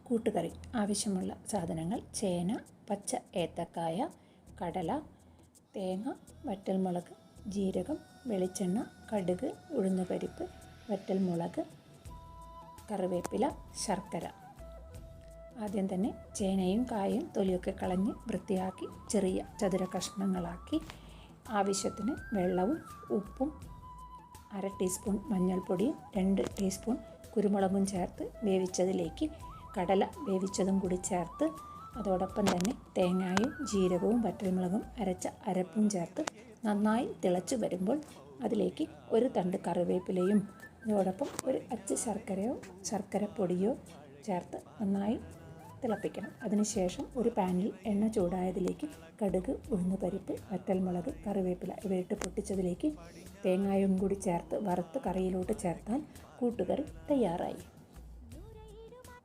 കൂട്ടുകറി. ആവശ്യമുള്ള സാധനങ്ങൾ: ചേന, പച്ച ഏത്തക്കായ, കടല, തേങ്ങ, വറ്റൽമുളക്, ജീരകം, വെളിച്ചെണ്ണ, കടുക്, ഉഴുന്നുപരിപ്പ്, വറ്റൽമുളക്, കറിവേപ്പില, ശർക്കര. ആദ്യം തന്നെ ചേനയും കായും തൊലിയൊക്കെ കളഞ്ഞ് വൃത്തിയാക്കി ചെറിയ ചതുര കഷ്ണങ്ങളാക്കി ആവശ്യത്തിന് വെള്ളവും ഉപ്പും 1/2 ടീസ്പൂൺ മഞ്ഞൾപ്പൊടിയും 2 ടീസ്പൂൺ കുരുമുളകും ചേർത്ത് വേവിച്ചതിലേക്ക് കടല വേവിച്ചതും കൂടി ചേർത്ത് അതോടൊപ്പം തന്നെ തേങ്ങയും ജീരകവും വറ്റൽമുളകും അരച്ച അരപ്പും ചേർത്ത് നന്നായി തിളച്ച് വരുമ്പോൾ അതിലേക്ക് ഒരു തണ്ട് കറിവേപ്പിലയും അതോടൊപ്പം ഒരു അച്ച് ശർക്കരയോ ശർക്കരപ്പൊടിയോ ചേർത്ത് നന്നായി തിളപ്പിക്കണം. അതിനുശേഷം ഒരു പാനിൽ എണ്ണ ചൂടായതിലേക്ക് കടുക്, ഉഴുന്നുപരിപ്പ്, വറ്റൽമുളക്, കറിവേപ്പില ഇവയിട്ട് പൊട്ടിച്ചതിലേക്ക് തേങ്ങയും കൂടി ചേർത്ത് വറുത്ത് കറിയിലോട്ട് ചേർത്താൽ കൂട്ടുകറി തയ്യാറായി.